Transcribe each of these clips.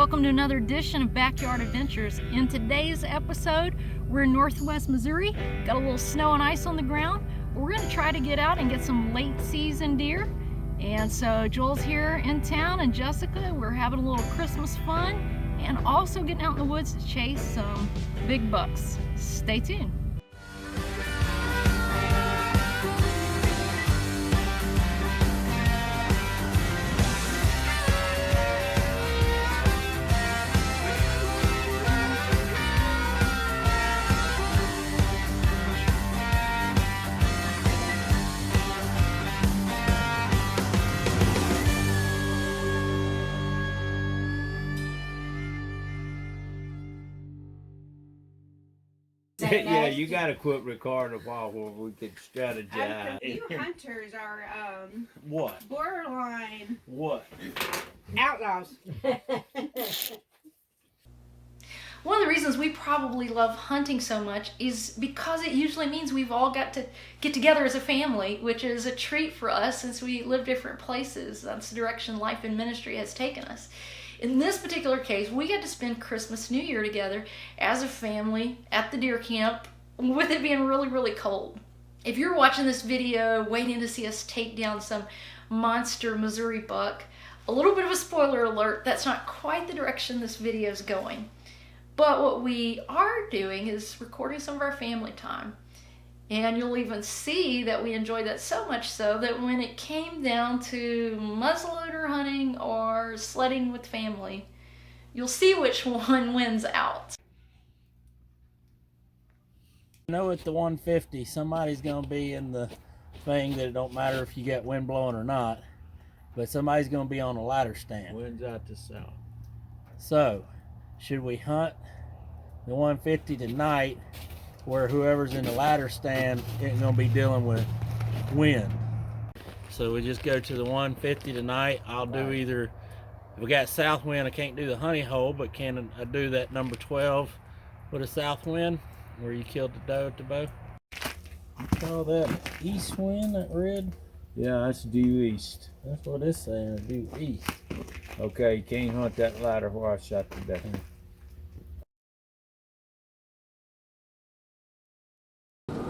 Welcome to another edition of Backyard Adventures. In today's episode, we're in northwest Missouri. Got a little snow and ice on the ground. We're going to try to get out and get some late season deer. And so Joel's here in town and Jessica, we're having a little Christmas fun and also getting out in the woods to chase some big bucks. Stay tuned. Yeah, you gotta quit recording a while where we can strategize. You hunters are What? borderline What? outlaws. One of the reasons we probably love hunting so much is because it usually means we've all got to get together as a family, which is a treat for us since we live different places. That's the direction life and ministry has taken us. In this particular case, we get to spend Christmas, New Year together as a family at the deer camp with it being really, really cold. If you're watching this video waiting to see us take down some monster Missouri buck, a little bit of a spoiler alert, that's not quite the direction this video is going. But what we are doing is recording some of our family time. And you'll even see that we enjoyed that so much so that when it came down to muzzleloader hunting or sledding with family, you'll see which one wins out. I know at the 150 somebody's going to be in the thing that it don't matter if you get wind blowing or not, but somebody's going to be on a ladder stand. Wind's out the south. So, should we hunt the 150 tonight where whoever's in the ladder stand isn't going to be dealing with wind? So we just go to the 150 tonight. I'll do either, if we got south wind, I can't do the honey hole, but can I do that number 12 with a south wind where you killed the doe at the bow? You call that east wind, that red? Yeah, that's due east. That's what it's saying, due east. Okay, you can't hunt that ladder where I shot the doe.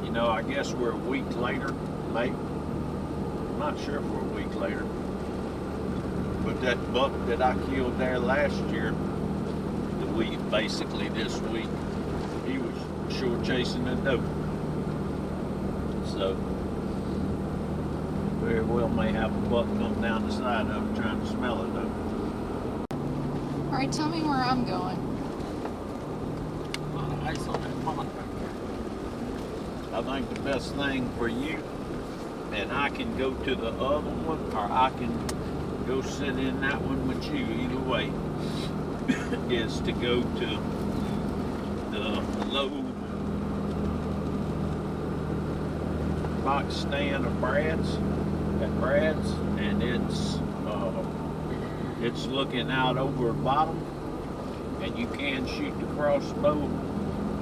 You know, I guess we're a week later, maybe. I'm not sure if we're a week later. But that buck that I killed there last year, the week, basically this week, he was sure chasing a doe. So, very well may have a buck come down the side of it trying to smell it though. All right, tell me where I'm going. A lot of ice on that pond right I think the best thing for you, and I can go to the other one, or I can go sit in that one with you, either way, is to go to the low box stand of Brad's, at Brad's, and it's looking out over the bottom, and you can shoot the crossbow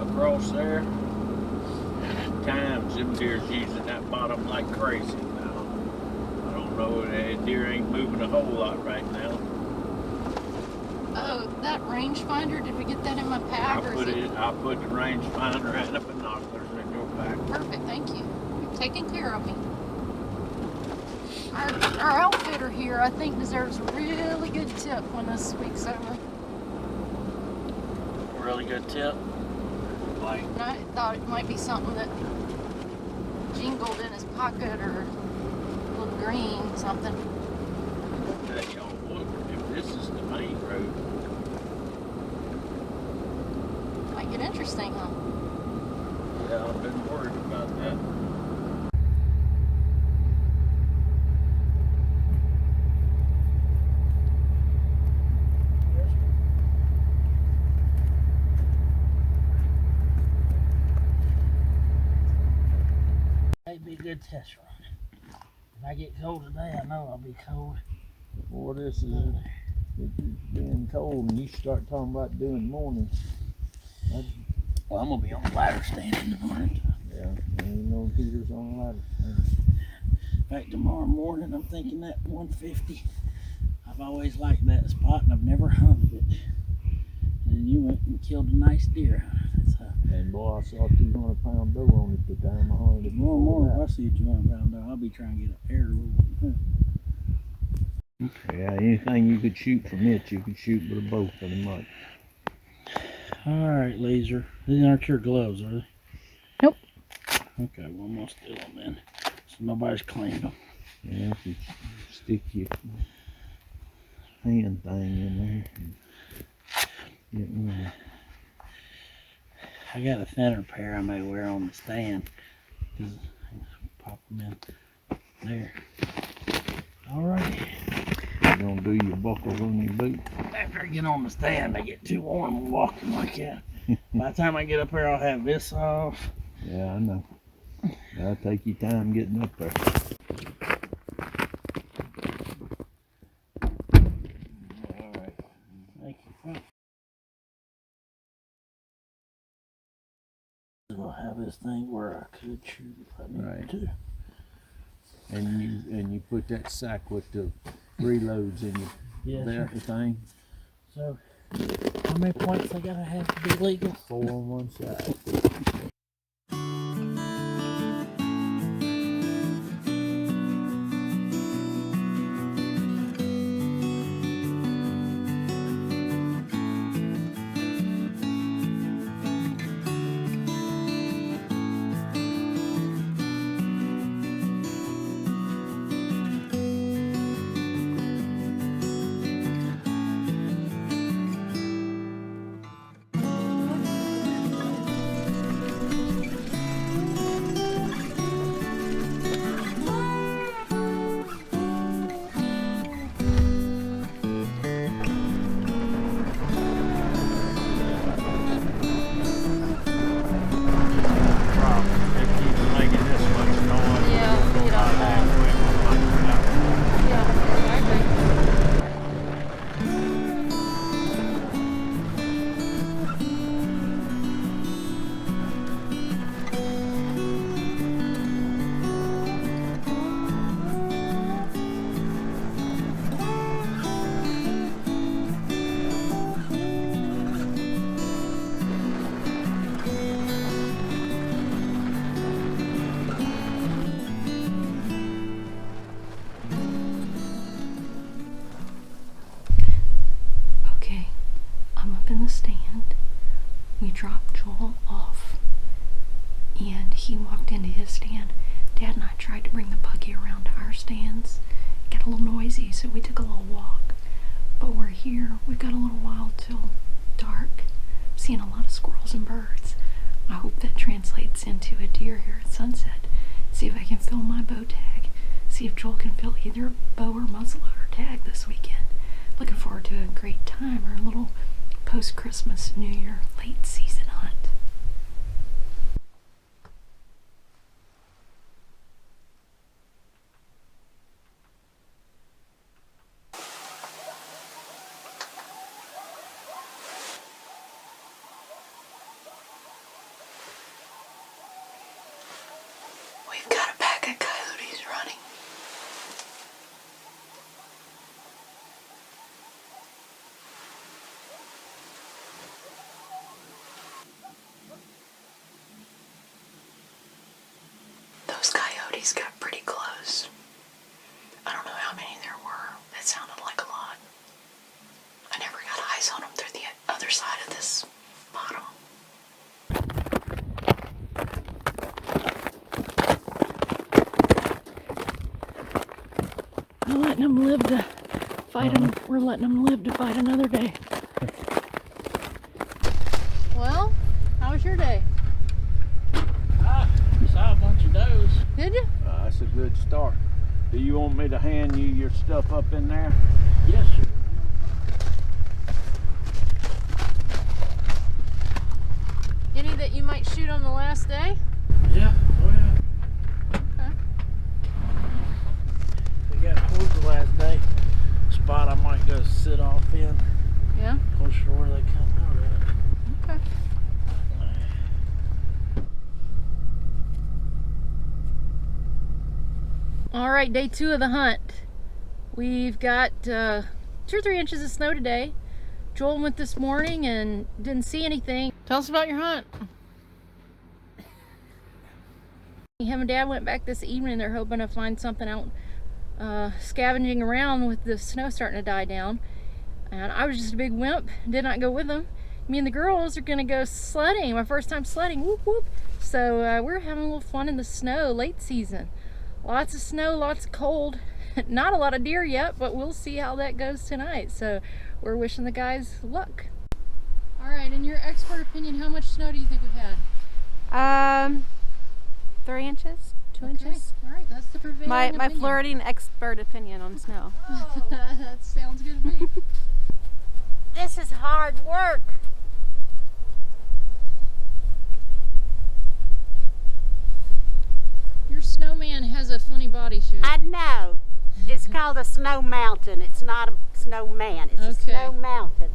across there. Times them deer's using that bottom like crazy now. I don't know, that deer ain't moving a whole lot right now. Oh, that rangefinder, did we get that in my pack? I put the rangefinder and the binoculars in your pack. Perfect, thank you. You're taking care of me. Our outfitter here, I think, deserves a really good tip when this week's over. there. Really good tip. Like, And I thought it might be something that jingled in his pocket or a little green, something. hey, y'all, look, if this is the main road, Might get interesting, huh? yeah, I've been worried about that. Might be a good test run. If I get cold today, I know I'll be cold. Boy, this is it's being cold, and you start talking about doing morning. Well, I'm gonna be on the ladder stand in the morning. Yeah, ain't no heaters on the ladder. In fact, tomorrow morning, I'm thinking that 150, I've always liked that spot and I've never hunted it. And you went and killed a nice deer. And boy, I saw a 200-pound doe on it the time I hunted it. More and more, if I see a 200-pound doe, I'll be trying to get an arrow. Yeah, anything you could shoot from it, you could shoot with a bow pretty much. Alright, Laser. These aren't your gloves, are they? Nope. Okay, well, I'm gonna steal them then. So nobody's claimed them. Yeah, if you stick your hand thing in there. And get one. I got a thinner pair I may wear on the stand. Pop them in there. Alrighty. You're gonna do your buckles on your boot. After I get on the stand, I get too warm walking like that. By the time I get up there, I'll have this off. Yeah, I know. That'll take you time getting up there. Alright. Thank you. I'll have this thing where I could shoot if I needed Right. to. And you put that sack with the reloads in your Yeah, belt thing. So, how many points I gotta have to be legal? 4 on one side. In the stand, we dropped Joel off and he walked into his stand. Dad and I tried to bring the buggy around to our stands. It got a little noisy, so we took a little walk. But we're here. We've got a little while till dark. Seeing a lot of squirrels and birds. I hope that translates into a deer here at sunset. See if I can fill my bow tag. See if Joel can fill either a bow or muzzleloader tag this weekend. Looking forward to a great time, or a little post-Christmas, New Year, late season hunt. We've got a pack of coyotes running. Those coyotes got pretty close. I don't know how many there were. It sounded like a lot. I never got eyes on them through the other side of this bottom. We're letting them live to fight them. We're letting them live to fight another day. Well, how was your day? Saw a bunch of does. Did you? That's a good start. Do you want me to hand you your stuff up in there? Yes, sir. Any that you might shoot on the last day? Yeah. Oh yeah. Okay. We got towards the last day. Spot I might go sit off in. Yeah. Closer to where they come out at. Okay. All right, day 2 of the hunt. We've got 2 or 3 inches of snow today. Joel went this morning and didn't see anything. Tell us about your hunt. Him and Dad went back this evening. They're hoping to find something out scavenging around with the snow starting to die down. And I was just a big wimp, did not go with them. Me and the girls are gonna go sledding, my first time sledding, whoop whoop. So we're having a little fun in the snow, late season. Lots of snow, lots of cold. Not a lot of deer yet, but we'll see how that goes tonight. So we're wishing the guys luck. All right, in your expert opinion, how much snow do you think we've had? 3 inches, 2 Okay. inches. All right, that's the prevailing My opinion. flirting expert opinion on snow. That sounds good to me. This is hard work. Your snowman has a funny body shape. I know. It's called a snow mountain. It's not a snowman. It's a Okay. snow mountain.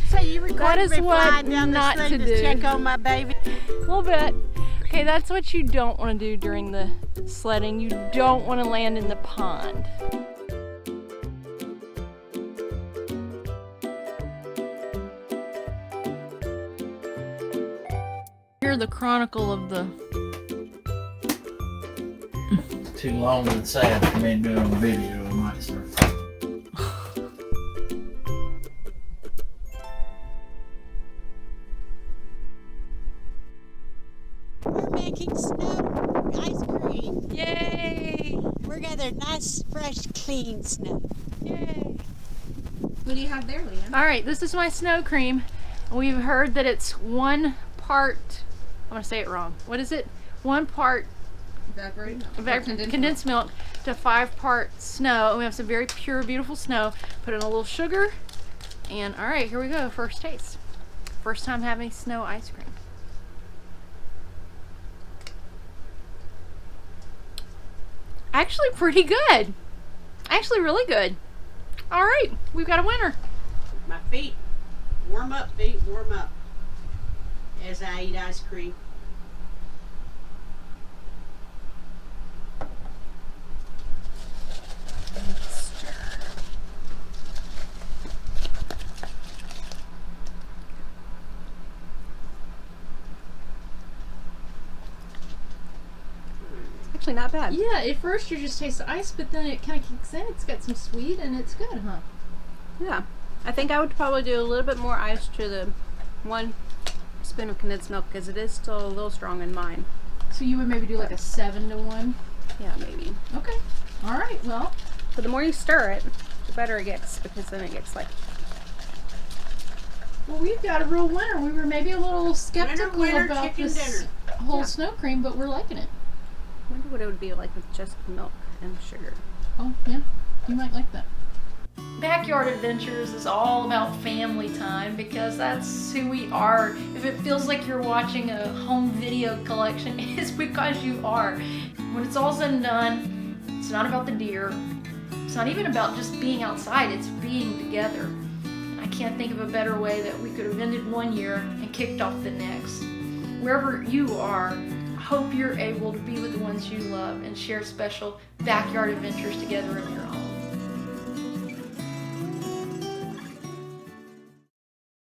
So you recorded me flying down the thing to check on my baby? A little bit. Okay, that's what you don't want to do during the sledding. You don't want to land in the pond. Hear the chronicle of the... Too long and sad for me to do it on video, I might start. We're making snow ice cream. Yay! We're gathering nice, fresh, clean snow. Yay! What do you have there, Leanne? All right, this is my snow cream. We've heard that it's 1 part, I'm gonna say it wrong. What is it? 1 part condensed milk to 5 parts snow. And we have some very pure, beautiful snow. Put in a little sugar. And all right, here we go, first taste. First time having snow ice cream. Actually pretty good. Actually really good. All right, we've got a winner. My feet, warm up, as I eat ice cream. Actually not bad. Yeah, at first you just taste the ice, but then it kind of kicks in. It's got some sweet and it's good, huh? Yeah. I think I would probably do a little bit more ice to the 1 spoon of condensed milk because it is still a little strong in mine. So you would maybe do like a 7 to 1? Yeah, maybe. Okay. All right, well. So the more you stir it, the better it gets because then it gets like... Well, we've got a real winner. We were maybe a little skeptical Winner, about chicken this dinner. whole Yeah. snow cream, but we're liking it. I wonder what it would be like with just milk and sugar. Oh, yeah. You might like that. Backyard Adventures is all about family time because that's who we are. If it feels like you're watching a home video collection, it's because you are. When it's all said and done, it's not about the deer. It's not even about just being outside, it's being together. I can't think of a better way that we could have ended one year and kicked off the next. Wherever you are, I hope you're able to be with the ones you love and share special backyard adventures together in your home.